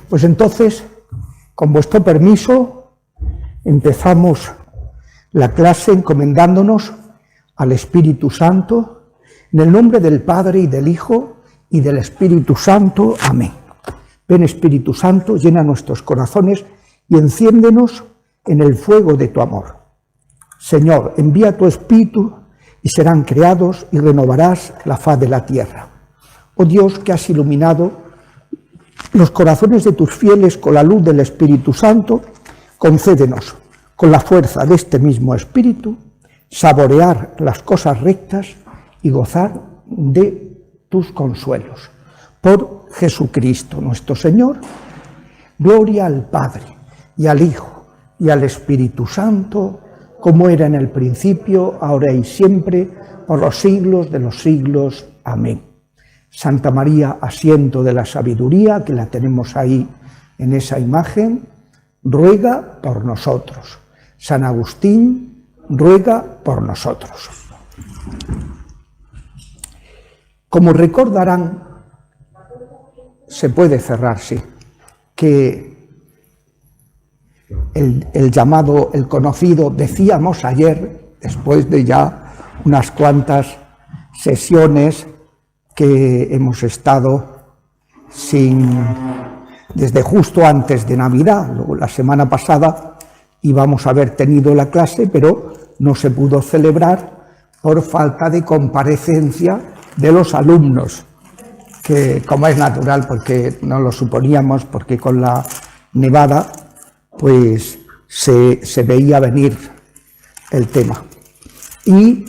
Pues entonces, con vuestro permiso, empezamos la clase encomendándonos al Espíritu Santo, en el nombre del Padre y del Hijo y del Espíritu Santo. Amén. Ven, Espíritu Santo, llena nuestros corazones y enciéndenos en el fuego de tu amor. Señor, envía tu Espíritu y serán creados y renovarás la faz de la tierra. Oh Dios, que has iluminado los corazones de tus fieles con la luz del Espíritu Santo, concédenos, con la fuerza de este mismo Espíritu, saborear las cosas rectas y gozar de tus consuelos. Por Jesucristo nuestro Señor, gloria al Padre, y al Hijo, y al Espíritu Santo, como era en el principio, ahora y siempre, por los siglos de los siglos. Amén. Santa María, asiento de la sabiduría, que la tenemos ahí en esa imagen, ruega por nosotros. San Agustín, ruega por nosotros. Como recordarán, se puede cerrar, sí, que el llamado, el conocido, decíamos ayer, después de ya unas cuantas sesiones que hemos estado desde justo antes de Navidad. Luego, la semana pasada íbamos a haber tenido la clase, pero no se pudo celebrar por falta de comparecencia de los alumnos, que, como es natural, porque no lo suponíamos, porque con la nevada pues se veía venir el tema. Y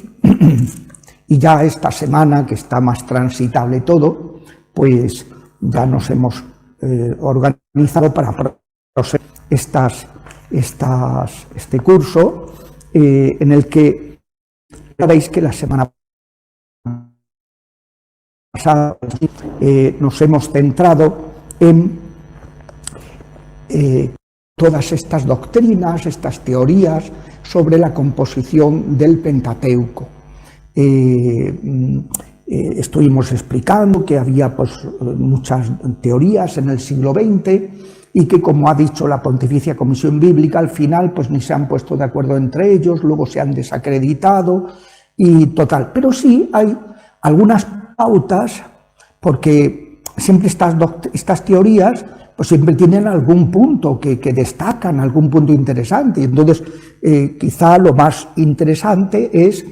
ya esta semana, que está más transitable todo, pues ya nos hemos organizado para proceder este curso, en el que veis que la semana pasada nos hemos centrado en todas estas doctrinas, estas teorías sobre la composición del Pentateuco. Estuvimos explicando que había pues, muchas teorías en el siglo XX y que, como ha dicho la Pontificia Comisión Bíblica, al final pues, ni se han puesto de acuerdo entre ellos, luego se han desacreditado y total. Pero sí hay algunas pautas, porque siempre estas teorías pues siempre tienen algún punto que destacan, algún punto interesante. Entonces, quizá lo más interesante es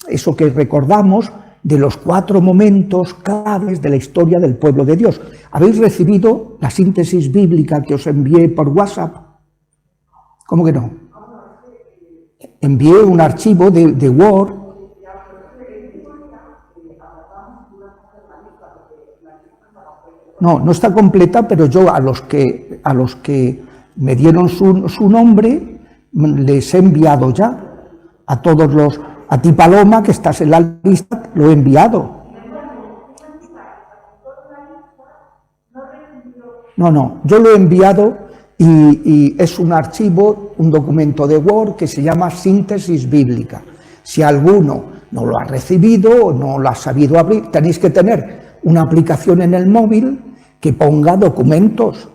eso que recordamos de los 4 momentos claves de la historia del pueblo de Dios. ¿Habéis recibido la síntesis bíblica que os envié por WhatsApp? ¿Cómo que no? Envié un archivo de Word. No está completa, pero yo a los que me dieron su nombre les he enviado ya. A todos a ti, Paloma, que estás en la lista, lo he enviado. No, yo lo he enviado y es un archivo, un documento de Word que se llama Síntesis Bíblica. Si alguno no lo ha recibido o no lo ha sabido abrir, tenéis que tener una aplicación en el móvil que ponga documentos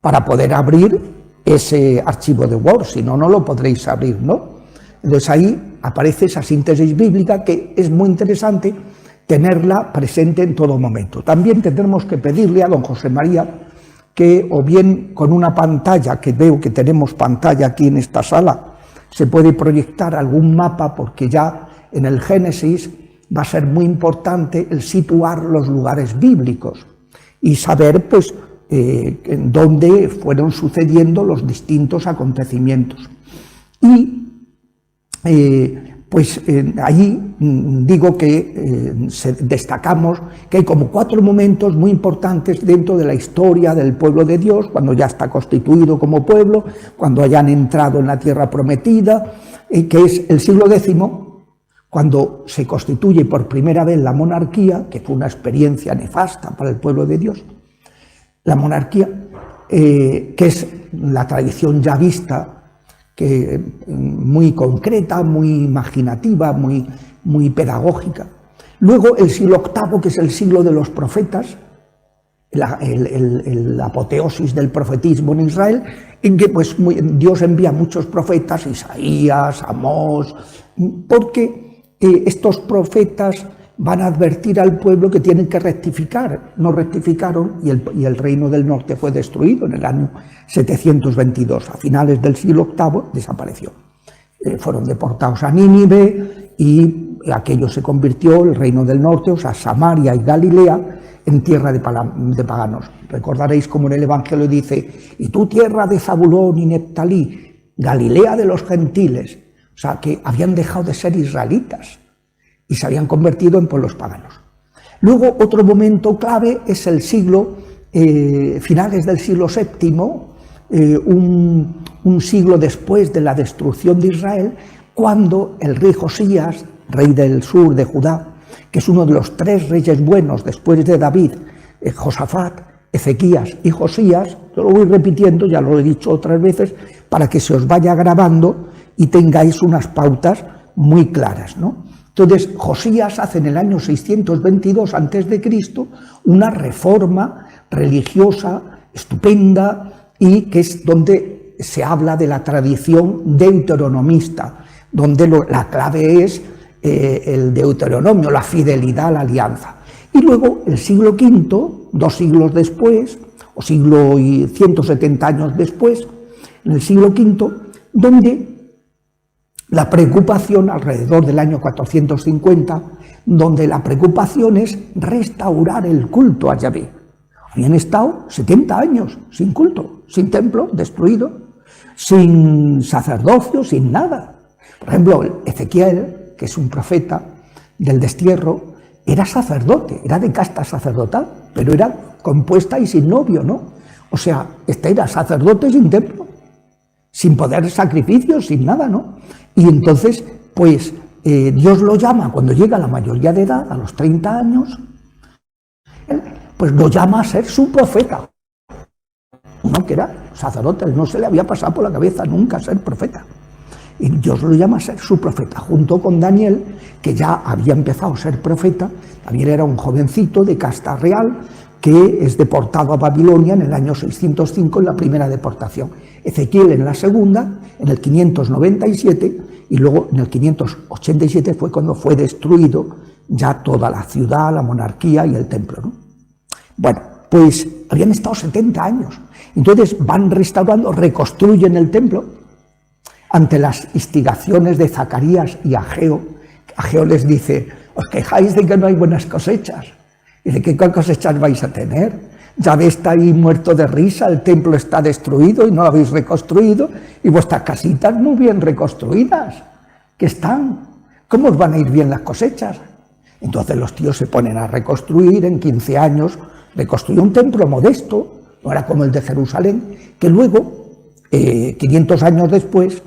para poder abrir ese archivo de Word, si no, no lo podréis abrir, ¿no? Entonces ahí aparece esa síntesis bíblica que es muy interesante tenerla presente en todo momento. También tendremos que pedirle a don José María que, o bien con una pantalla, que veo que tenemos pantalla aquí en esta sala, se puede proyectar algún mapa, porque ya en el Génesis va a ser muy importante el situar los lugares bíblicos y saber pues dónde fueron sucediendo los distintos acontecimientos. Y allí digo que destacamos que hay como 4 momentos muy importantes dentro de la historia del pueblo de Dios, cuando ya está constituido como pueblo, cuando hayan entrado en la tierra prometida, que es el siglo X, cuando se constituye por primera vez la monarquía, que fue una experiencia nefasta para el pueblo de Dios. La monarquía, que es la tradición ya vista, muy concreta, muy imaginativa, muy pedagógica. Luego el siglo VIII, que es el siglo de los profetas, la apoteosis del profetismo en Israel, en que pues, Dios envía muchos profetas, Isaías, Amós, porque estos profetas van a advertir al pueblo que tienen que rectificar. No rectificaron y el reino del norte fue destruido en el año 722. A finales del siglo VIII desapareció. Fueron deportados a Nínive y aquello se convirtió, el reino del norte, o sea, Samaria y Galilea, en tierra de paganos. Recordaréis como en el Evangelio dice, y tú tierra de Zabulón y Neftalí, Galilea de los gentiles, o sea, que habían dejado de ser israelitas y se habían convertido en pueblos paganos. Luego, otro momento clave es el siglo, finales del siglo VII, un siglo después de la destrucción de Israel, cuando el rey Josías, rey del sur de Judá, que es uno de los 3 reyes buenos después de David, Josafat, Ezequías y Josías, yo lo voy repitiendo, ya lo he dicho otras veces, para que se os vaya grabando y tengáis unas pautas muy claras, ¿no? Entonces, Josías hace en el año 622 a.C. una reforma religiosa estupenda y que es donde se habla de la tradición deuteronomista, donde la clave es el Deuteronomio, la fidelidad a la alianza. Y luego, el siglo V, 2 siglos después, o siglo y 170 años después, en el siglo V, donde la preocupación, alrededor del año 450, donde la preocupación es restaurar el culto a Yahvé. Habían estado 70 años sin culto, sin templo, destruido, sin sacerdocio, sin nada. Por ejemplo, Ezequiel, que es un profeta del destierro, era sacerdote, era de casta sacerdotal, pero era compuesta y sin novio, ¿no? O sea, este era sacerdote sin templo, sin poder sacrificios, sin nada, ¿no? Y entonces, pues, Dios lo llama cuando llega a la mayoría de edad, a los 30 años, pues lo llama a ser su profeta. No, que era sacerdote, no se le había pasado por la cabeza nunca ser profeta. Y Dios lo llama a ser su profeta, junto con Daniel, que ya había empezado a ser profeta. Daniel era un jovencito de casta real que es deportado a Babilonia en el año 605 en la primera deportación. Ezequiel en la segunda, en el 597, y luego en el 587 fue cuando fue destruido ya toda la ciudad, la monarquía y el templo, ¿no? Bueno, pues habían estado 70 años. Entonces van restaurando, reconstruyen el templo. Ante las instigaciones de Zacarías y Ageo, Ageo les dice, os quejáis de que no hay buenas cosechas. Dice, ¿qué cosechas vais a tener? Yahvé está ahí muerto de risa, el templo está destruido y no lo habéis reconstruido, y vuestras casitas muy bien reconstruidas, que están. ¿Cómo os van a ir bien las cosechas? Entonces los tíos se ponen a reconstruir, en 15 años, reconstruyó un templo modesto, no era como el de Jerusalén, que luego, 500 años después,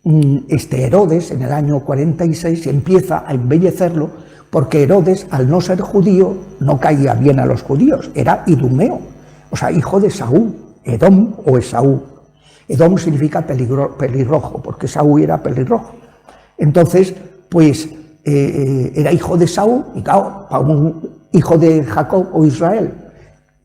Herodes, en el año 46, empieza a embellecerlo, porque Herodes, al no ser judío, no caía bien a los judíos, era idumeo, o sea, hijo de Saúl, Edom o Esaú. Edom significa pelirrojo, porque Esaú era pelirrojo. Entonces, pues, era hijo de Saúl, y claro, para un hijo de Jacob o Israel,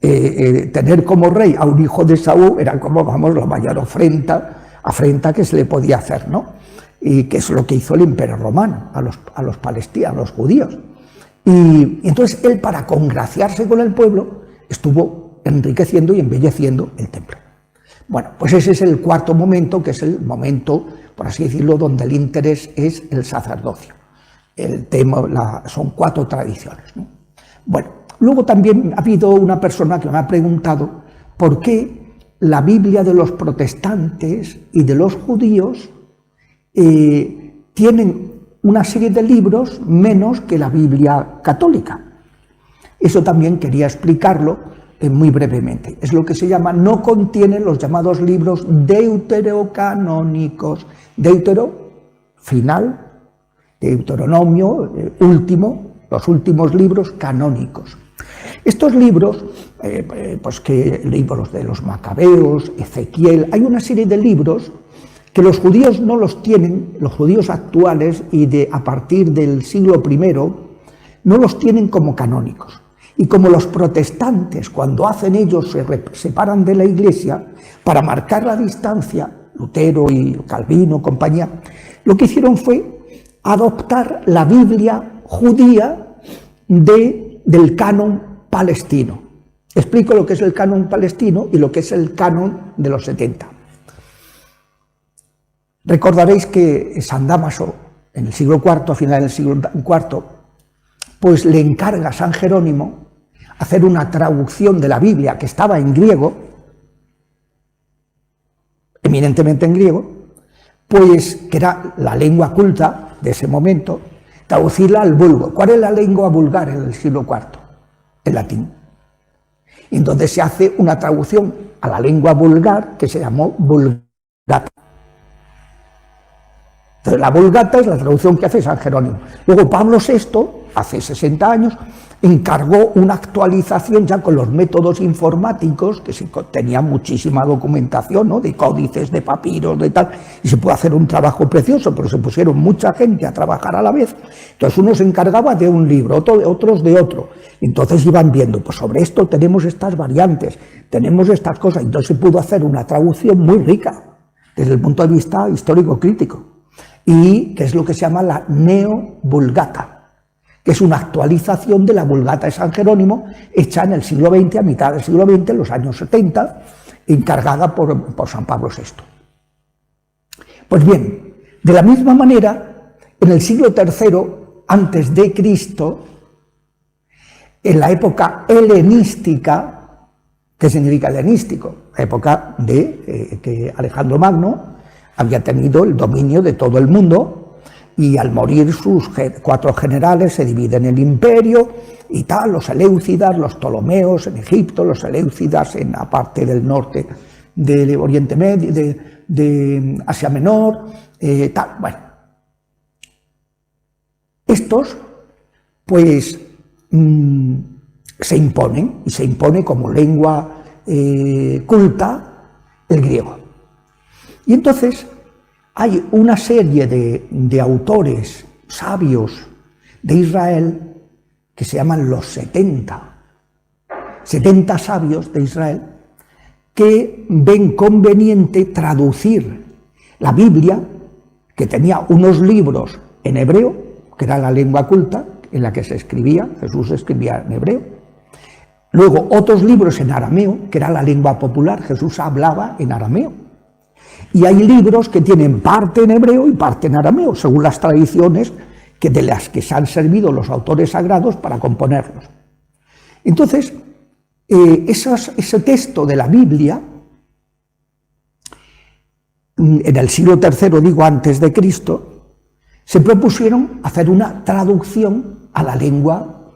tener como rey a un hijo de Saúl era como, vamos, la mayor afrenta que se le podía hacer, ¿no? Y que es lo que hizo el Imperio Romano a los palestinos, a los judíos. Y entonces él, para congraciarse con el pueblo, estuvo enriqueciendo y embelleciendo el templo. Bueno, pues ese es el cuarto momento, que es el momento, por así decirlo, donde el interés es el sacerdocio. El tema, son 4 tradiciones, ¿no? Bueno, luego también ha habido una persona que me ha preguntado por qué la Biblia de los protestantes y de los judíos tienen una serie de libros menos que la Biblia católica. Eso también quería explicarlo muy brevemente. Es lo que se llama, no contienen los llamados libros deuterocanónicos. Deutero, final, Deuteronomio, último, los últimos libros canónicos. Estos libros, pues que libros de los Macabeos, Ezequiel, hay una serie de libros que los judíos no los tienen, los judíos actuales y a partir del siglo I, no los tienen como canónicos. Y como los protestantes, cuando hacen ellos, se separan de la Iglesia para marcar la distancia, Lutero y Calvino, compañía, lo que hicieron fue adoptar la Biblia judía del canon palestino. Explico lo que es el canon palestino y lo que es el canon de los 70. Recordaréis que San Dámaso, en el siglo IV, a final del siglo IV, pues le encarga a San Jerónimo hacer una traducción de la Biblia que estaba en griego, eminentemente en griego, pues que era la lengua culta de ese momento, traducirla al vulgo. ¿Cuál es la lengua vulgar en el siglo IV? El latín. Y entonces se hace una traducción a la lengua vulgar que se llamó Vulgata. Entonces la Vulgata es la traducción que hace San Jerónimo. Luego Pablo VI, hace 60 años, encargó una actualización ya con los métodos informáticos, que tenía muchísima documentación, ¿no?, de códices, de papiros, de tal, y se puede hacer un trabajo precioso, pero se pusieron mucha gente a trabajar a la vez. Entonces uno se encargaba de un libro, otros de otro. Entonces iban viendo, pues sobre esto tenemos estas variantes, tenemos estas cosas. Entonces se pudo hacer una traducción muy rica desde el punto de vista histórico-crítico, y que es lo que se llama la Neo-Vulgata, que es una actualización de la Vulgata de San Jerónimo, hecha en el siglo XX, a mitad del siglo XX, en los años 70, encargada por San Pablo VI. Pues bien, de la misma manera, en el siglo III antes de Cristo, en la época helenística, ¿qué significa helenístico? La época de que Alejandro Magno había tenido el dominio de todo el mundo, y al morir sus 4 generales se dividen el imperio y tal, los Seleucidas, los Ptolomeos en Egipto, los Seleucidas en la parte del norte del Oriente Medio, de Asia Menor, tal. Bueno, estos pues se imponen, y se impone como lengua culta el griego. Y entonces hay una serie de autores sabios de Israel que se llaman los 70 sabios de Israel, que ven conveniente traducir la Biblia, que tenía unos libros en hebreo, que era la lengua culta en la que se escribía, Jesús escribía en hebreo, luego otros libros en arameo, que era la lengua popular, Jesús hablaba en arameo. Y hay libros que tienen parte en hebreo y parte en arameo, según las tradiciones de las que se han servido los autores sagrados para componerlos. Entonces, ese texto de la Biblia, en el siglo III, digo antes de Cristo, se propusieron hacer una traducción a la lengua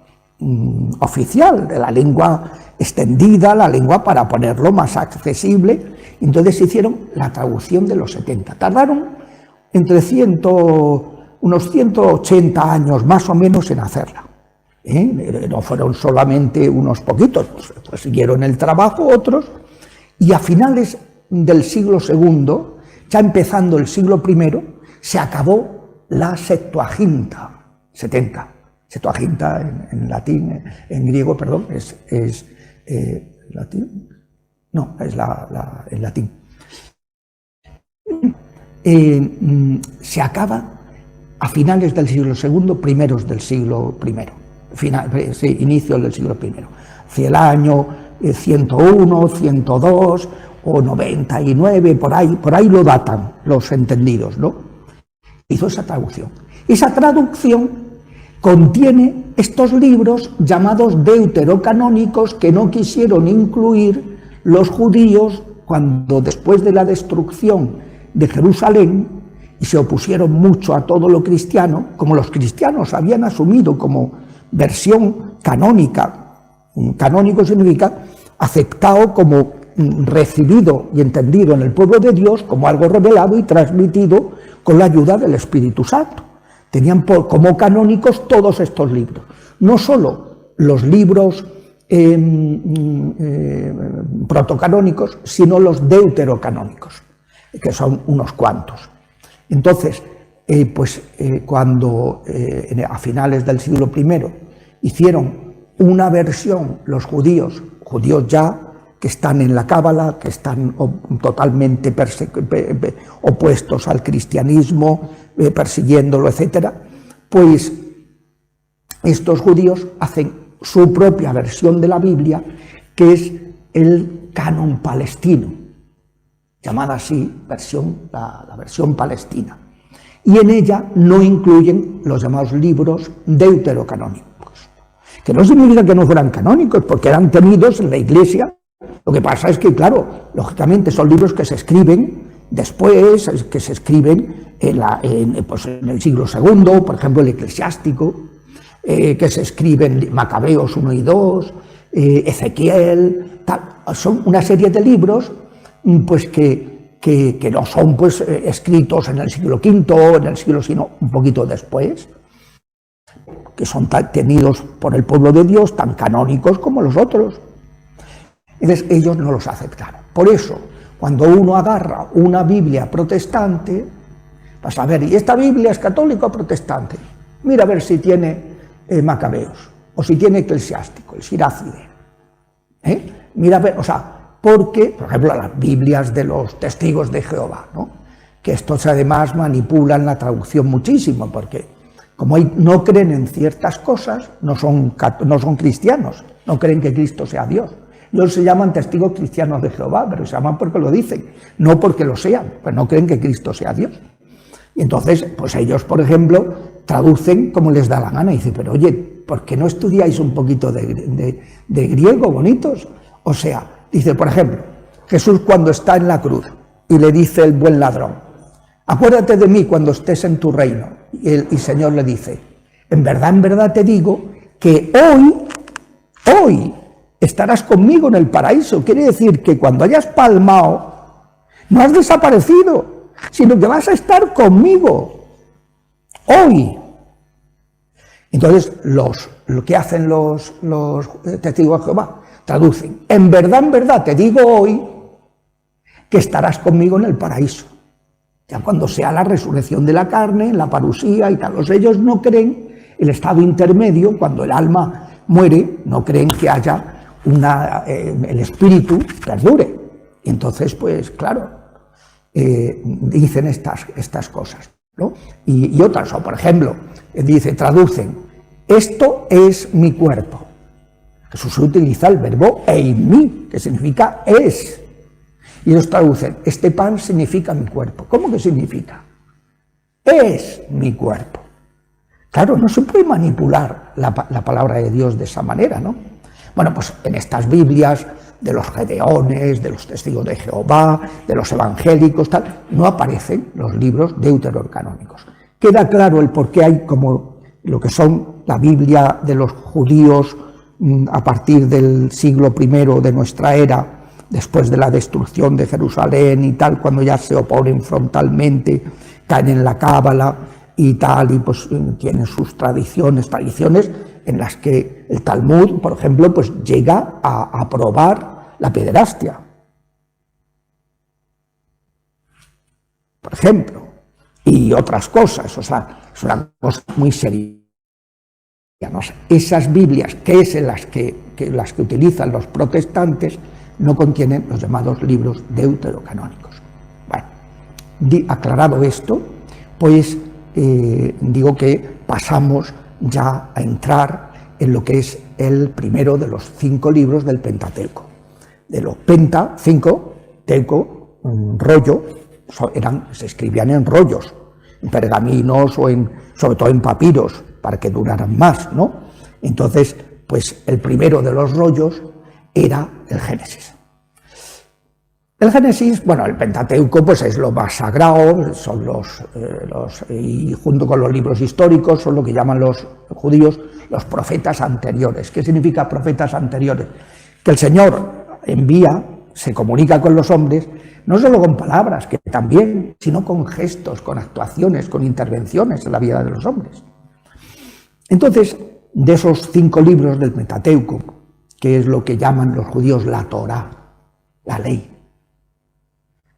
oficial, de la lengua extendida, la lengua para ponerlo más accesible. Entonces hicieron la traducción de los 70. Tardaron entre unos 180 años más o menos en hacerla. No fueron solamente unos poquitos, pues siguieron el trabajo otros, y a finales del siglo II, ya empezando el siglo I, se acabó la Septuaginta, 70. Septuaginta en latín, en griego, perdón, es latín. No, es en latín. Se acaba a finales del siglo II, primeros del siglo I, inicios del siglo I. Hacia el año 101, 102 o 99, por ahí lo datan los entendidos, ¿no? Hizo esa traducción. Esa traducción contiene estos libros llamados deuterocanónicos que no quisieron incluir los judíos cuando, después de la destrucción de Jerusalén, y se opusieron mucho a todo lo cristiano, como los cristianos habían asumido como versión canónica, canónico significa aceptado como recibido y entendido en el pueblo de Dios como algo revelado y transmitido con la ayuda del Espíritu Santo. Tenían como canónicos todos estos libros, no solo los libros protocanónicos, sino los deuterocanónicos, que son unos cuantos. Entonces, cuando a finales del siglo I hicieron una versión, los judíos ya que están en la Cábala, que están totalmente opuestos al cristianismo, persiguiéndolo, etc., pues estos judíos hacen su propia versión de la Biblia, que es el canon palestino, llamada así la versión palestina. Y en ella no incluyen los llamados libros deuterocanónicos, que no significa que no fueran canónicos, porque eran tenidos en la Iglesia. Lo que pasa es que, claro, lógicamente son libros que se escriben después, que se escriben en el siglo II, por ejemplo, el Eclesiástico, que se escriben Macabeos 1 y 2, Ezequiel, tal. Son una serie de libros pues que no son pues escritos en el siglo V, en el siglo, sino un poquito después, que son tenidos por el pueblo de Dios, tan canónicos como los otros. Entonces ellos no los aceptaron. Por eso, cuando uno agarra una Biblia protestante, vas a ver, ¿y esta Biblia es católica o protestante? Mira a ver si tiene Macabeos, o si tiene Eclesiástico, el Siracide. Mira a ver, o sea, porque, por ejemplo, las Biblias de los testigos de Jehová, ¿no? Que estos además manipulan la traducción muchísimo, porque como no creen en ciertas cosas, no son cristianos, no creen que Cristo sea Dios. Ellos se llaman testigos cristianos de Jehová, pero se llaman porque lo dicen, no porque lo sean, pues no creen que Cristo sea Dios. Y entonces, pues ellos, por ejemplo, traducen como les da la gana y dicen, pero oye, ¿por qué no estudiáis un poquito de griego, bonitos? O sea, dice, por ejemplo, Jesús cuando está en la cruz y le dice el buen ladrón, acuérdate de mí cuando estés en tu reino. Y el Señor le dice, en verdad te digo que hoy estarás conmigo en el paraíso. Quiere decir que cuando hayas palmado, no has desaparecido, sino que vas a estar conmigo hoy. Entonces, lo que hacen los testigos de Jehová, traducen, en verdad te digo hoy que estarás conmigo en el paraíso. Ya cuando sea la resurrección de la carne, la parusía y tal. Ellos no creen el estado intermedio, cuando el alma muere, no creen que haya el espíritu perdure. Y entonces, pues claro, dicen estas cosas, ¿no? Y otras, o por ejemplo, traducen, esto es mi cuerpo. Jesús utiliza el verbo eimi, que significa es. Y ellos traducen, este pan significa mi cuerpo. ¿Cómo que significa? Es mi cuerpo. Claro, no se puede manipular la palabra de Dios de esa manera, ¿no? Bueno, pues en estas Biblias de los gedeones, de los testigos de Jehová, de los evangélicos, tal, no aparecen los libros deuterocanónicos. Queda claro el por qué hay como lo que son la Biblia de los judíos a partir del siglo I de nuestra era, después de la destrucción de Jerusalén y tal, cuando ya se oponen frontalmente, caen en la Cábala y tal, y pues tienen sus tradiciones en las que el Talmud, por ejemplo, pues llega a aprobar la pederastia. Por ejemplo, y otras cosas, o sea, es una cosa muy seria. Esas Biblias, que es en las que utilizan los protestantes, no contienen los llamados libros deuterocanónicos. Bueno, aclarado esto, pues digo que pasamos ya a entrar en lo que es el primero de los 5 libros del Pentateuco. De los 5, teuco, rollo, se escribían en rollos, en pergaminos o sobre todo en papiros, para que duraran más, ¿no? Entonces, pues el primero de los rollos era el Génesis. El Génesis, bueno, el Pentateuco pues es lo más sagrado, son y junto con los libros históricos son lo que llaman los judíos los profetas anteriores. ¿Qué significa profetas anteriores? Que el Señor envía, se comunica con los hombres, no solo con palabras, que también, sino con gestos, con actuaciones, con intervenciones en la vida de los hombres. Entonces, de esos 5 libros del Pentateuco, que es lo que llaman los judíos la Torá, la ley,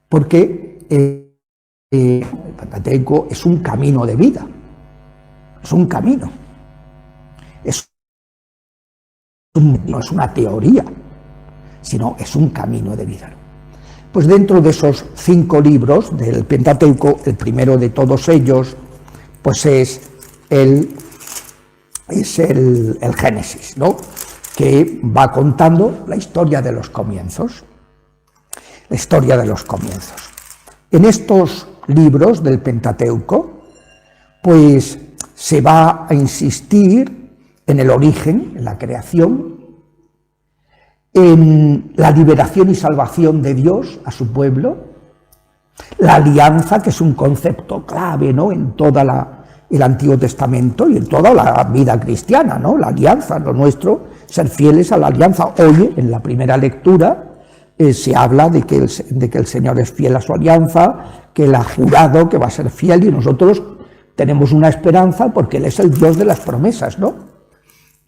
porque el Pentateuco es un camino de vida, es un camino, es no es una teoría, sino es un camino de vida. Pues dentro de esos 5 libros del Pentateuco, el primero de todos ellos, pues es el Génesis, ¿no?, que va contando la historia de los comienzos. La historia de los comienzos. En estos libros del Pentateuco, pues se va a insistir en el origen, en la creación, en la liberación y salvación de Dios a su pueblo, la alianza, que es un concepto clave, ¿no?, en todo el Antiguo Testamento y en toda la vida cristiana, ¿no?, la alianza, lo nuestro, ser fieles a la alianza. Hoy, en la primera lectura, se habla de que el Señor es fiel a su alianza, que Él ha jurado que va a ser fiel, y nosotros tenemos una esperanza porque Él es el Dios de las promesas, ¿no?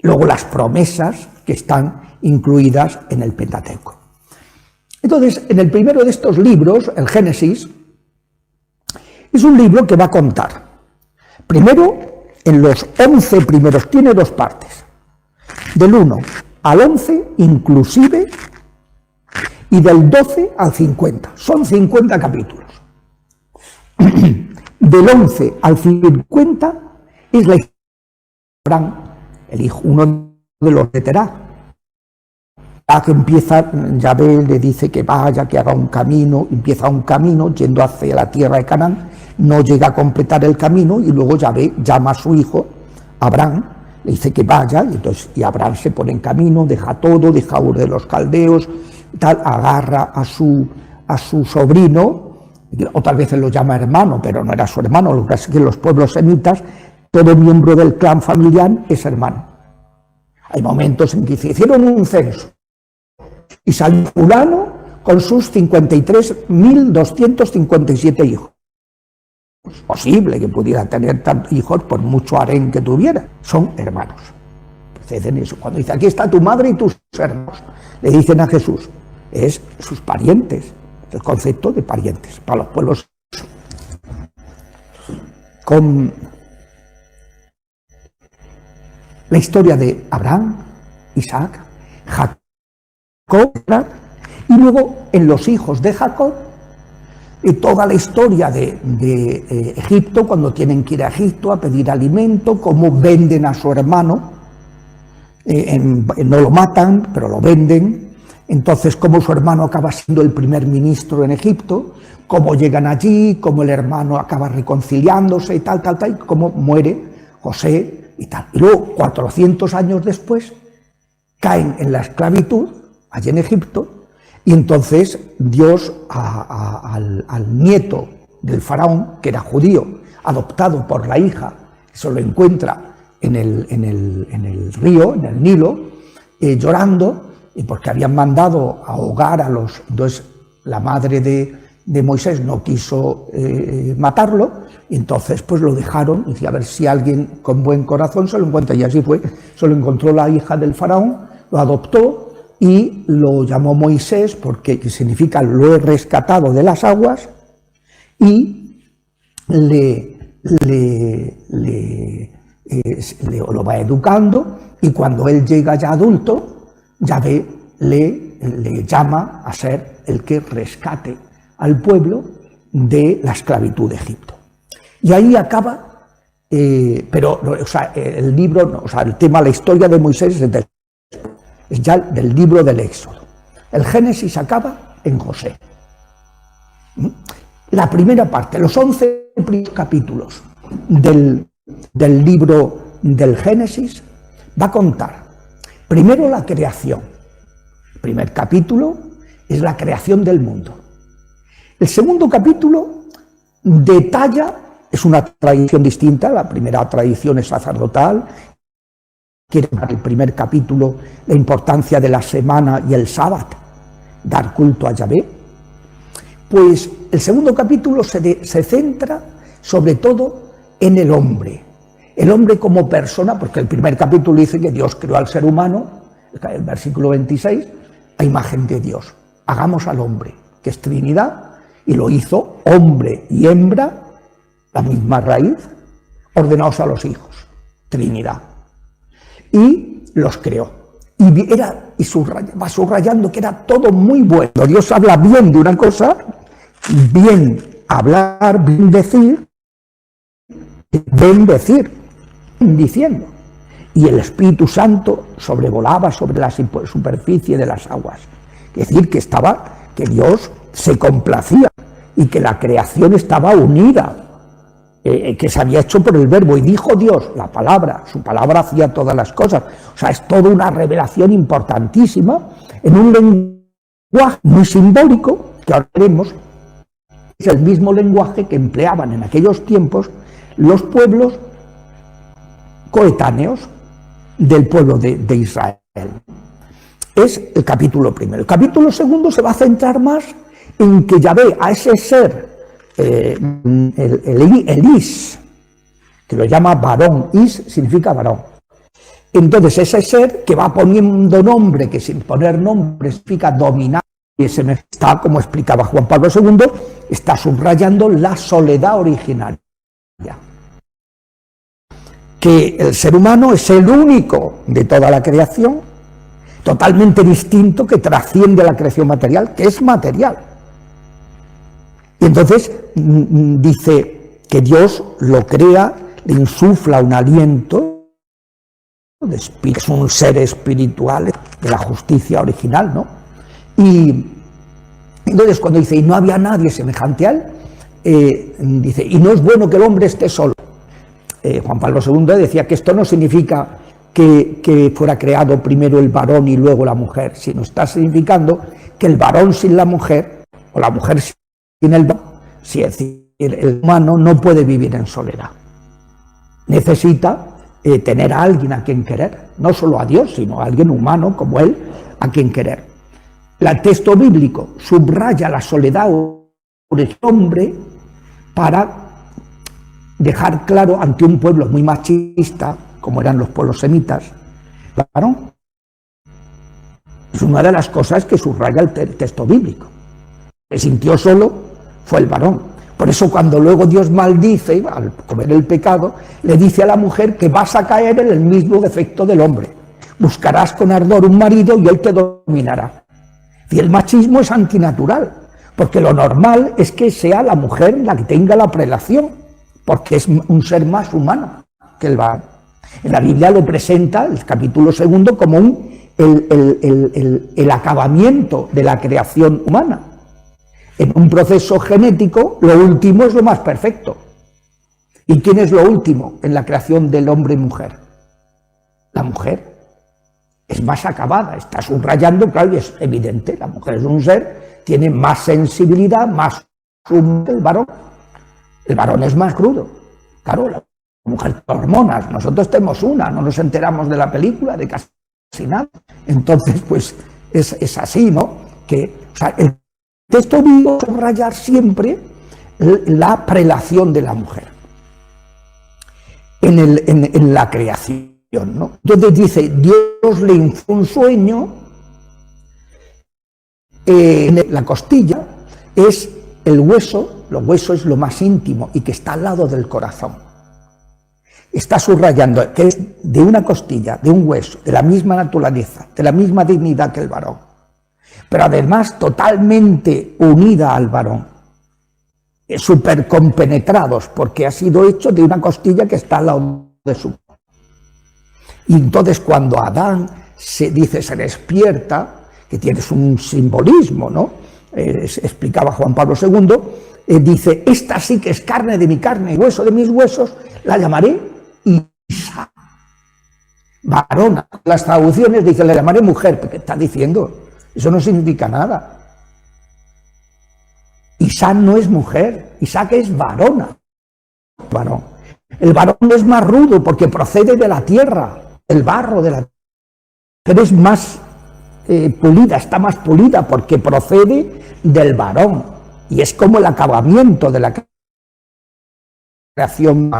Luego las promesas que están incluidas en el Pentateuco. Entonces, en el primero de estos libros, el Génesis, es un libro que va a contar. Primero, en los 11 primeros, tiene 2 partes, del 1 al 11 inclusive, y del 12 al 50, son 50 capítulos. Del 11 al 50 es la historia de Abraham, el hijo, uno de los de Terah. Ya que empieza, Yahvé le dice que vaya, que haga un camino, empieza un camino yendo hacia la tierra de Canaán, no llega a completar el camino, y luego Yahvé llama a su hijo, Abraham, le dice que vaya, y Abraham se pone en camino, deja todo, deja a Ur de los caldeos, tal, agarra a su sobrino, otras veces lo llama hermano, pero no era su hermano. Lo que pasa es que en los pueblos semitas todo miembro del clan familiar es hermano. Hay momentos en que hicieron un censo y salió fulano con sus 53.257 hijos. Es posible que pudiera tener tantos hijos por mucho harén que tuviera. Son hermanos. Dicen eso. Cuando dice, aquí está tu madre y tus hermanos, le dicen a Jesús, es sus parientes, el concepto de parientes para los pueblos. Con la historia de Abraham, Isaac, Jacob, y luego en los hijos de Jacob, y toda la historia de Egipto, cuando tienen que ir a Egipto a pedir alimento, cómo venden a su hermano, no lo matan, pero lo venden. Entonces, cómo su hermano acaba siendo el primer ministro en Egipto, cómo llegan allí, cómo el hermano acaba reconciliándose y tal, y cómo muere José y tal. Y luego, 400 años después, caen en la esclavitud, allí en Egipto, y entonces Dios al nieto del faraón, que era judío, adoptado por la hija, se lo encuentra en el río, en el Nilo, llorando, y porque habían mandado ahogar a los... Entonces la madre de Moisés no quiso matarlo, y entonces pues lo dejaron, y decía, a ver si alguien con buen corazón se lo encuentra, y así fue. Se lo encontró la hija del faraón, lo adoptó y lo llamó Moisés, porque significa lo he rescatado de las aguas, y lo va educando, y cuando él llega ya adulto, Yahvé le llama a ser el que rescate al pueblo de la esclavitud de Egipto. Y ahí acaba, pero o sea, el libro, o sea, el tema, la historia de Moisés es ya del libro del Éxodo. El Génesis acaba en José. La primera parte, los 11 primeros capítulos del libro del Génesis, va a contar primero la creación. El primer capítulo es la creación del mundo. El segundo capítulo detalla, es una tradición distinta, la primera tradición es sacerdotal, quiere dar el primer capítulo la importancia de la semana y el sábado, dar culto a Yahvé. Pues el segundo capítulo se centra sobre todo en el hombre como persona, porque el primer capítulo dice que Dios creó al ser humano, el versículo 26, a imagen de Dios. Hagamos al hombre, que es Trinidad, y lo hizo hombre y hembra, la misma raíz, ordenados a los hijos, Trinidad. Y los creó. va subrayando que era todo muy bueno. Dios habla bien de una cosa, bien hablar, bien decir, diciendo. Y el Espíritu Santo sobrevolaba sobre la superficie de las aguas. Es decir, que Dios se complacía y que la creación estaba unida, que se había hecho por el Verbo. Y dijo Dios, la palabra, su palabra hacía todas las cosas. O sea, es toda una revelación importantísima en un lenguaje muy simbólico, que ahora veremos, es el mismo lenguaje que empleaban en aquellos tiempos los pueblos coetáneos del pueblo de Israel. Es el capítulo primero. El capítulo segundo se va a centrar más en que Yahvé, a ese ser, el Is, que lo llama varón, Is significa varón. Entonces ese ser que va poniendo nombre, que sin poner nombre significa dominar, y ese está, como explicaba Juan Pablo II, está subrayando la soledad originaria. Que el ser humano es el único de toda la creación, totalmente distinto, que trasciende a la creación material, que es material. Y entonces dice que Dios lo crea, le insufla un aliento de espíritu, es un ser espiritual de la justicia original, ¿no? Y entonces cuando dice, y no había nadie semejante a él, dice, y no es bueno que el hombre esté solo. Juan Pablo II decía que esto no significa que fuera creado primero el varón y luego la mujer, sino está significando que el varón sin la mujer, o la mujer sin el varón, es decir, el humano no puede vivir en soledad. Necesita tener a alguien a quien querer, no solo a Dios, sino a alguien humano como él, a quien querer. El texto bíblico subraya la soledad del hombre para dejar claro ante un pueblo muy machista, como eran los pueblos semitas, varón. Es una de las cosas que subraya el texto bíblico. Se sintió solo, fue el varón. Por eso cuando luego Dios maldice, al comer el pecado, le dice a la mujer que vas a caer en el mismo defecto del hombre. Buscarás con ardor un marido y él te dominará. Y el machismo es antinatural, porque lo normal es que sea la mujer la que tenga la prelación, porque es un ser más humano que el varón. En la Biblia lo presenta, el capítulo segundo, como el acabamiento de la creación humana. En un proceso genético, lo último es lo más perfecto. ¿Y quién es lo último en la creación del hombre y mujer? La mujer. Es más acabada, está subrayando, claro, y es evidente, la mujer es un ser, tiene más sensibilidad, más humano que el varón. El varón es más crudo. Claro, la mujer tiene hormonas, nosotros tenemos una, no nos enteramos de la película, de casi nada. Entonces, pues, es así, ¿no? Que, o sea, el texto vivo subrayar siempre la prelación de la mujer en la creación, ¿no? Entonces dice, Dios le influyó un sueño, la costilla es el hueso, los huesos es lo más íntimo y que está al lado del corazón. Está subrayando que es de una costilla, de un hueso, de la misma naturaleza, de la misma dignidad que el varón, pero además totalmente unida al varón, súper compenetrados, porque ha sido hecho de una costilla que está al lado de su. Y entonces cuando Adán se despierta, que tiene un simbolismo, ¿no? Explicaba Juan Pablo II, dice, esta sí que es carne de mi carne y hueso de mis huesos, la llamaré Isa. Varona. Las traducciones dicen, la llamaré mujer, porque está diciendo, eso no significa nada. Isaac no es mujer, Isaac es varona. Varón. El varón es más rudo porque procede de la tierra, el barro de la tierra, pero es más pulida, está más pulida porque procede del varón y es como el acabamiento de la creación.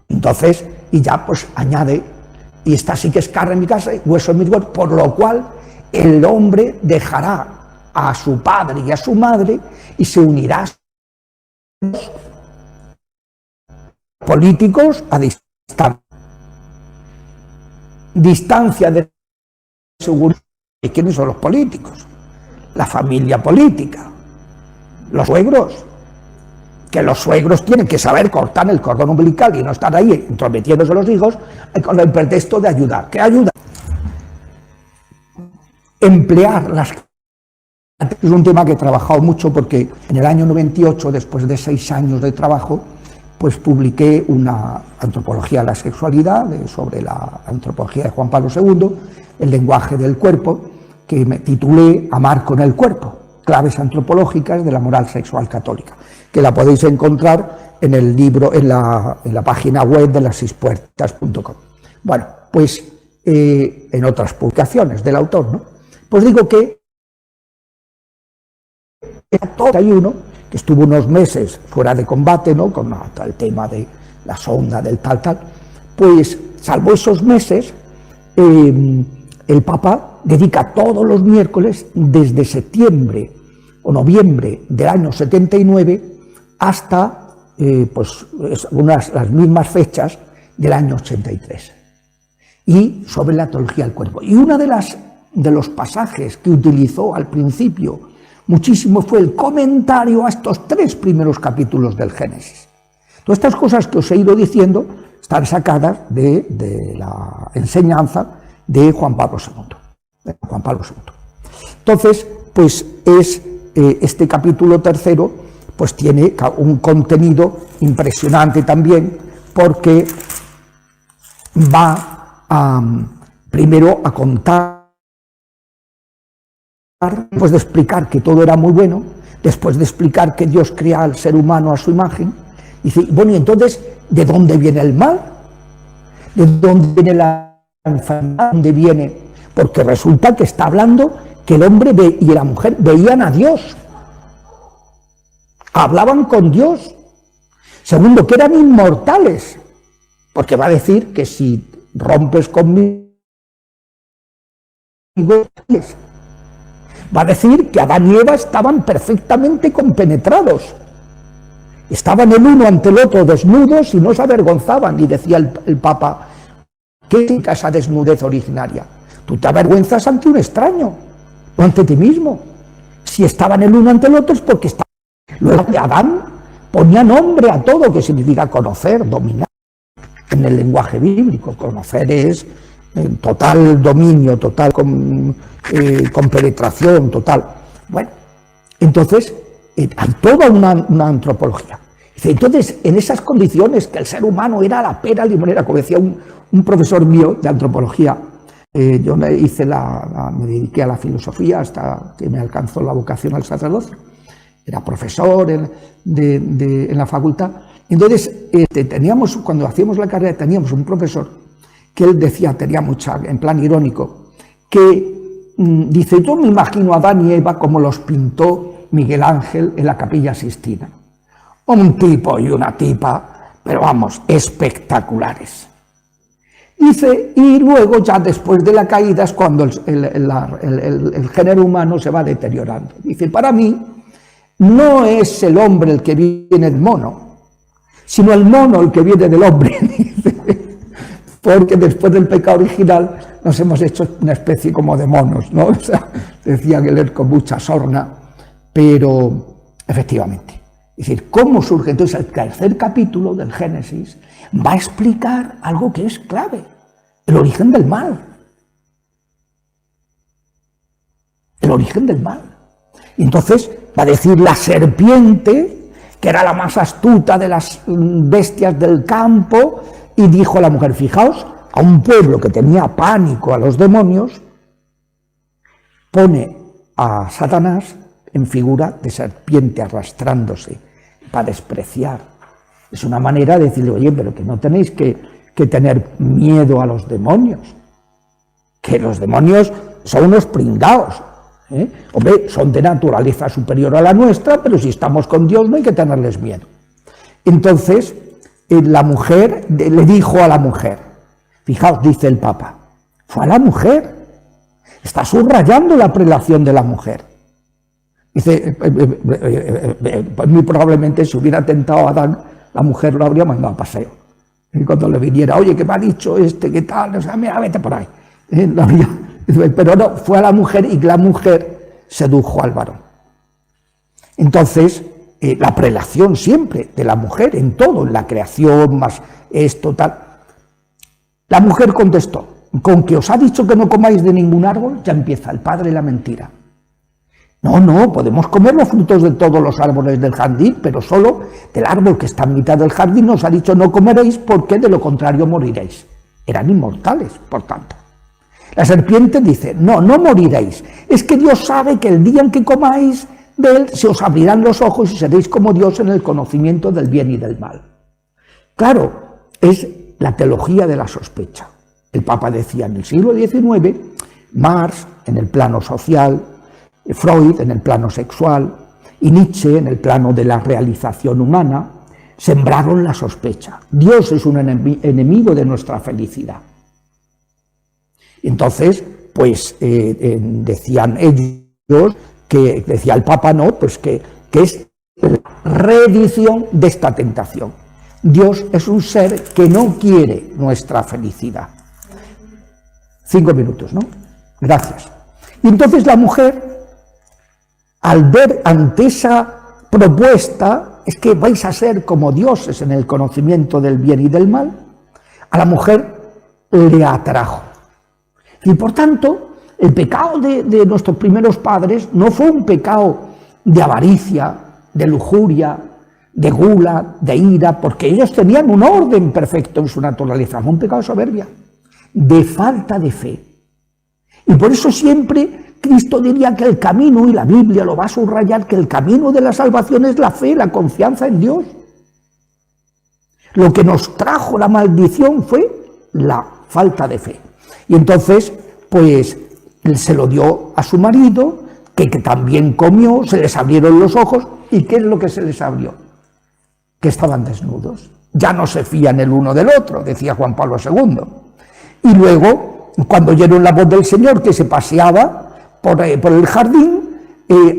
Entonces, y ya pues añade, y esta sí que es carne en mi casa, hueso en mis huesos, por lo cual el hombre dejará a su padre y a su madre y se unirá a sus políticos a distancia de seguridad. ¿Y quiénes son los políticos? La familia política, los suegros, que los suegros tienen que saber cortar el cordón umbilical y no estar ahí entrometiéndose los hijos con el pretexto de ayudar. ¿Qué ayuda? Emplear las... Es un tema que he trabajado mucho porque en el año 98, después de 6 años de trabajo, pues publiqué una antropología de la sexualidad, sobre la antropología de Juan Pablo II, el lenguaje del cuerpo, que me titulé Amar con el cuerpo, claves antropológicas de la moral sexual católica, que la podéis encontrar en el libro, en la página web de lasispuertas.com. Bueno, pues en otras publicaciones del autor, ¿no? Pues digo que en el 31, que estuvo unos meses fuera de combate, ¿no?, con el tema de la sonda, del tal, pues salvo esos meses, el Papa dedica todos los miércoles, desde septiembre o noviembre del año 79 hasta pues, las mismas fechas del año 83, y sobre la teología del cuerpo. Y uno de los pasajes que utilizó al principio muchísimo fue el comentario a estos 3 primeros capítulos del Génesis. Todas estas cosas que os he ido diciendo están sacadas de la enseñanza de Juan Pablo II. Entonces, pues este capítulo 3, pues tiene un contenido impresionante también, porque va primero a contar, después de explicar que todo era muy bueno, después de explicar que Dios crea al ser humano a su imagen, dice, bueno, y entonces, ¿de dónde viene el mal? ¿De dónde viene la enfermedad? ¿De dónde viene? Porque resulta que está hablando que el hombre y la mujer veían a Dios, hablaban con Dios. Segundo, que eran inmortales, porque va a decir que si rompes conmigo, va a decir que Adán y Eva estaban perfectamente compenetrados, estaban el uno ante el otro desnudos y no se avergonzaban. Y decía el Papa, ¿qué es esa desnudez originaria? Tú te avergüenzas ante un extraño, no ante ti mismo. Si estaban el uno ante el otro es porque estaban. Luego Adán ponía nombre a todo, que significa conocer, dominar. En el lenguaje bíblico, conocer es total dominio, total compenetración, total. Bueno, entonces hay toda una antropología. Entonces, en esas condiciones, que el ser humano era la pera limonera, como decía un profesor mío de antropología, yo me dediqué a la filosofía hasta que me alcanzó la vocación al sacerdocio. Era profesor en la facultad. Entonces, cuando hacíamos la carrera, teníamos un profesor que él decía, tenía mucha, en plan irónico, que dice, yo me imagino a Adán y Eva como los pintó Miguel Ángel en la Capilla Sixtina. Un tipo y una tipa, pero vamos, espectaculares. Dice, y luego ya después de la caída es cuando el género humano se va deteriorando. Dice, para mí no es el hombre el que viene del mono, sino el mono el que viene del hombre. Dice, porque después del pecado original nos hemos hecho una especie como de monos, ¿no? O sea, decía Geller con mucha sorna, pero efectivamente. Es decir, ¿cómo surge? Entonces el 3er capítulo del Génesis va a explicar algo que es clave, el origen del mal. El origen del mal. Y entonces va a decir la serpiente, que era la más astuta de las bestias del campo, y dijo a la mujer, fijaos, a un pueblo que tenía pánico a los demonios, pone a Satanás en figura de serpiente arrastrándose para despreciar. Es una manera de decirle, oye, pero que no tenéis que tener miedo a los demonios, que los demonios son unos pringaos, ¿eh? Hombre, son de naturaleza superior a la nuestra, pero si estamos con Dios no hay que tenerles miedo. Entonces, la mujer le dijo a la mujer, fijaos, dice el Papa, fue a la mujer, está subrayando la prelación de la mujer. Dice, pues muy probablemente si hubiera tentado a Adán, la mujer lo habría mandado a paseo. Y cuando le viniera, oye, ¿qué me ha dicho este? ¿Qué tal? O sea, mira, vete por ahí. Pero no, fue a la mujer y la mujer sedujo al varón. Entonces, la prelación siempre de la mujer en todo, en la creación, más esto, tal. La mujer contestó, con que os ha dicho que no comáis de ningún árbol, ya empieza el padre la mentira. No, podemos comer los frutos de todos los árboles del jardín, pero solo del árbol que está en mitad del jardín os ha dicho no comeréis porque de lo contrario moriréis. Eran inmortales, por tanto. La serpiente dice, no moriréis, es que Dios sabe que el día en que comáis de él se os abrirán los ojos y seréis como Dios en el conocimiento del bien y del mal. Claro, es la teología de la sospecha. El Papa decía en el siglo XIX, Marx en el plano social, Freud en el plano sexual y Nietzsche en el plano de la realización humana, sembraron la sospecha. Dios es un enemigo de nuestra felicidad. Entonces, pues decían ellos, que decía el Papa, no, pues que es la reedición de esta tentación. Dios es un ser que no quiere nuestra felicidad. 5 minutos, ¿no? Gracias. Y entonces la mujer, al ver ante esa propuesta, es que vais a ser como dioses en el conocimiento del bien y del mal, a la mujer le atrajo. Y por tanto, el pecado de nuestros primeros padres no fue un pecado de avaricia, de lujuria, de gula, de ira, porque ellos tenían un orden perfecto en su naturaleza, fue un pecado de soberbia, de falta de fe. Y por eso siempre Cristo diría que el camino, y la Biblia lo va a subrayar, que el camino de la salvación es la fe, la confianza en Dios. Lo que nos trajo la maldición fue la falta de fe. Y entonces, pues, él se lo dio a su marido, que también comió, se les abrieron los ojos, ¿y qué es lo que se les abrió? Que estaban desnudos. Ya no se fían el uno del otro, decía Juan Pablo II. Y luego, cuando oyeron la voz del Señor que se paseaba por el jardín,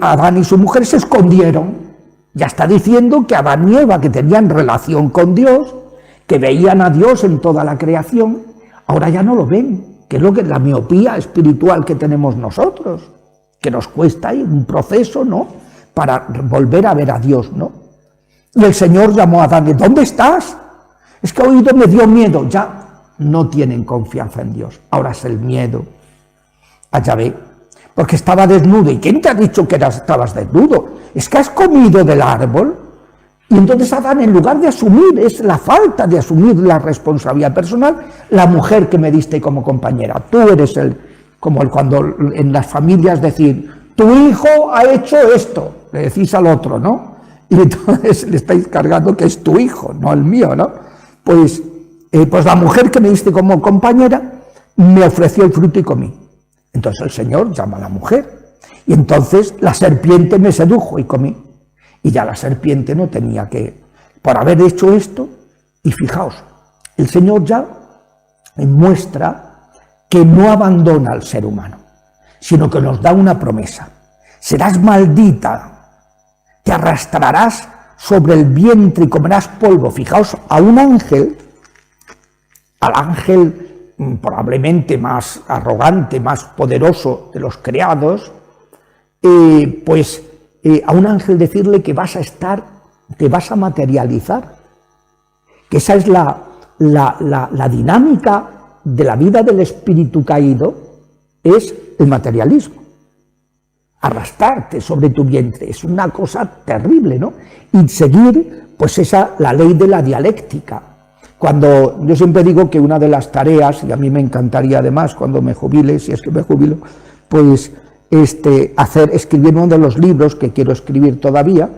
Adán y su mujer se escondieron. Ya está diciendo que Adán y Eva, que tenían relación con Dios, que veían a Dios en toda la creación, ahora ya no lo ven, que es lo que es la miopía espiritual que tenemos nosotros, que nos cuesta ahí un proceso, ¿no?, para volver a ver a Dios, ¿no? Y el Señor llamó a Adán, ¿dónde estás? Es que he oído, me dio miedo. Ya no tienen confianza en Dios, ahora es el miedo a Yahvé, porque estaba desnudo. ¿Y quién te ha dicho que estabas desnudo? Es que has comido del árbol. Y entonces Adán, en lugar de asumir, es la falta de asumir la responsabilidad personal, la mujer que me diste como compañera. Tú eres como cuando en las familias decir, tu hijo ha hecho esto, le decís al otro, ¿no? Y entonces le estáis cargando que es tu hijo, no el mío, ¿no? Pues la mujer que me diste como compañera me ofreció el fruto y comí. Entonces el Señor llama a la mujer. Y entonces la serpiente me sedujo y comí. Y ya la serpiente no tenía que, por haber hecho esto, y fijaos, el Señor ya muestra que no abandona al ser humano, sino que nos da una promesa. Serás maldita, te arrastrarás sobre el vientre y comerás polvo. Fijaos, a un ángel, al ángel probablemente más arrogante, más poderoso de los creados, a un ángel decirle que vas a estar, te vas a materializar, que esa es la dinámica de la vida del espíritu caído, es el materialismo. Arrastrarte sobre tu vientre, es una cosa terrible, ¿no? Y seguir, pues la ley de la dialéctica. Cuando yo siempre digo que una de las tareas, y a mí me encantaría además cuando me jubile, si es que me jubilo, pues escribir uno de los libros que quiero escribir todavía,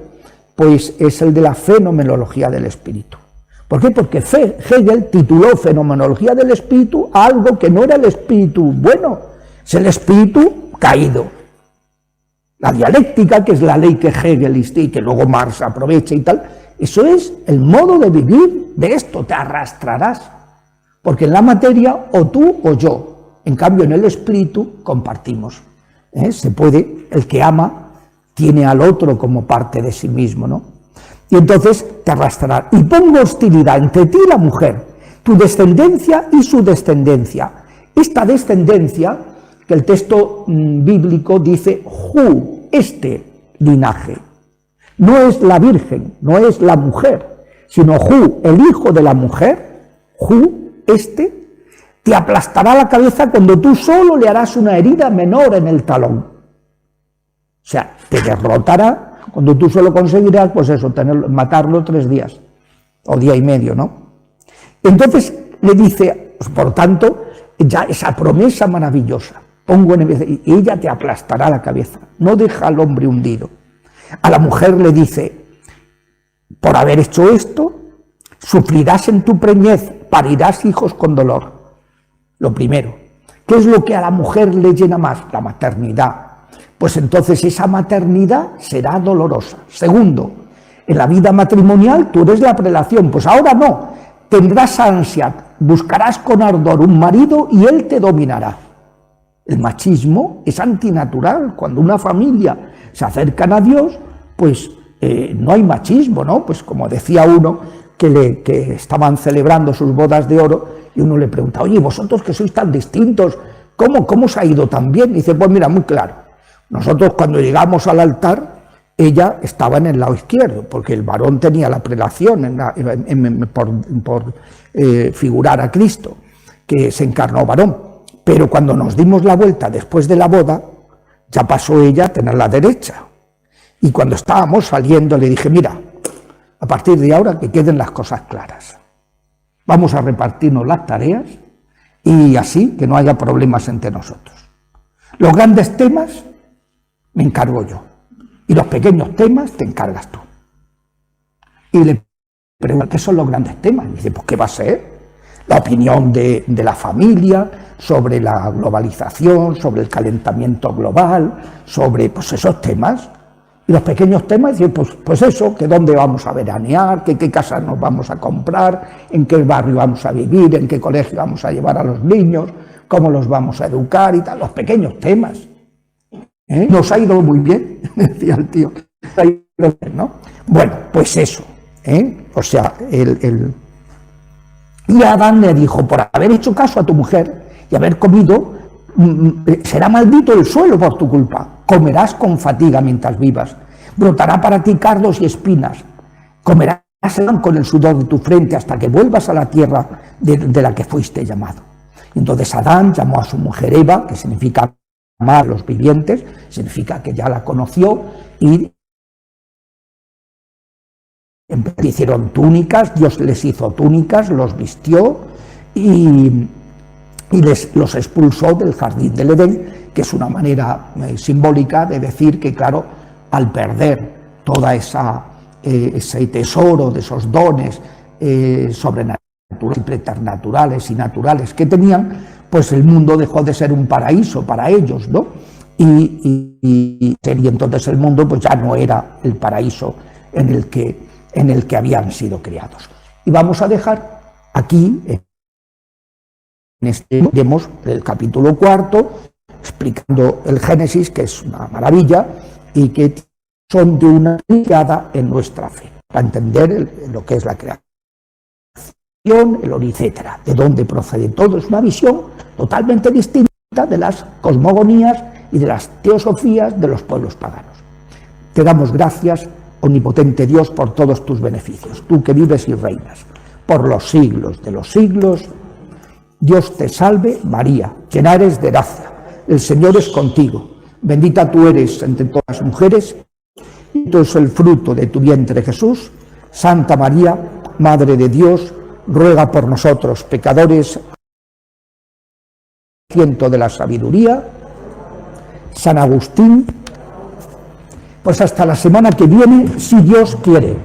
pues es el de la fenomenología del espíritu. ¿Por qué? Porque Hegel tituló Fenomenología del espíritu a algo que no era el espíritu bueno, es el espíritu caído. La dialéctica, que es la ley que Hegel y que luego Marx aprovecha y tal, eso es el modo de vivir de esto, te arrastrarás. Porque en la materia o tú o yo, en cambio en el espíritu compartimos. Se puede, el que ama tiene al otro como parte de sí mismo, ¿no? Y entonces te arrastrará. Y pongo hostilidad entre ti y la mujer, tu descendencia y su descendencia. Esta descendencia que el texto bíblico dice Hu, este linaje. No es la virgen, no es la mujer, sino Hu, el hijo de la mujer, Hu, este, te aplastará la cabeza cuando tú solo le harás una herida menor en el talón. O sea, te derrotará cuando tú solo conseguirás, pues eso, matarlo 3 días, o día y medio, ¿no? Entonces le dice, por tanto, ya esa promesa maravillosa, y ella te aplastará la cabeza, no deja al hombre hundido. A la mujer le dice, por haber hecho esto, sufrirás en tu preñez, parirás hijos con dolor. Lo primero, ¿qué es lo que a la mujer le llena más? La maternidad. Pues entonces esa maternidad será dolorosa. Segundo, en la vida matrimonial tú eres la prelación, pues ahora no, tendrás ansia, buscarás con ardor un marido y él te dominará. El machismo es antinatural. Cuando una familia se acercan a Dios, pues no hay machismo, ¿no? Pues como decía uno que estaban celebrando sus bodas de oro y uno le pregunta, oye, vosotros que sois tan distintos, ¿cómo os ha ido tan bien? Y dice, pues mira, muy claro, nosotros cuando llegamos al altar, ella estaba en el lado izquierdo, porque el varón tenía la prelación por figurar a Cristo, que se encarnó varón. Pero cuando nos dimos la vuelta después de la boda, ya pasó ella a tener la derecha. Y cuando estábamos saliendo le dije, mira, a partir de ahora que queden las cosas claras. Vamos a repartirnos las tareas y así que no haya problemas entre nosotros. Los grandes temas me encargo yo y los pequeños temas te encargas tú. Y le pregunto, ¿qué son los grandes temas? Y dice, pues ¿qué va a ser? La opinión de la familia, sobre la globalización, sobre el calentamiento global, sobre pues esos temas. Y los pequeños temas, pues eso, que dónde vamos a veranear, que qué casas nos vamos a comprar, en qué barrio vamos a vivir, en qué colegio vamos a llevar a los niños, cómo los vamos a educar y tal, los pequeños temas. Nos ha ido muy bien, decía el tío. Nos ha ido bien, ¿no? Bueno, pues eso. O sea, Y Adán le dijo, por haber hecho caso a tu mujer y haber comido, será maldito el suelo por tu culpa. Comerás con fatiga mientras vivas. Brotará para ti cardos y espinas. Comerás con el sudor de tu frente hasta que vuelvas a la tierra de la que fuiste llamado. Entonces Adán llamó a su mujer Eva, que significa amar a los vivientes, significa que ya la conoció, y hicieron túnicas, Dios les hizo túnicas, los vistió y los expulsó del jardín del Edén, que es una manera simbólica de decir que, claro, al perder toda ese tesoro de esos dones sobrenaturales, preternaturales y naturales que tenían, pues el mundo dejó de ser un paraíso para ellos, ¿no? Y entonces el mundo pues ya no era el paraíso en el que habían sido creados. Y vamos a dejar aquí, vemos el capítulo 4, explicando el Génesis, que es una maravilla, y que son de una mirada en nuestra fe, para entender lo que es la creación, el origen, etcétera, de dónde procede todo. Es una visión totalmente distinta de las cosmogonías y de las teosofías de los pueblos paganos. Te damos gracias, omnipotente Dios, por todos tus beneficios, tú que vives y reinas por los siglos de los siglos. Dios te salve, María, llena eres de gracia, el Señor es contigo, bendita tú eres entre todas las mujeres, y bendito es el fruto de tu vientre, Jesús. Santa María, Madre de Dios, ruega por nosotros, pecadores, ciento de la sabiduría. San Agustín. Pues hasta la semana que viene, si Dios quiere.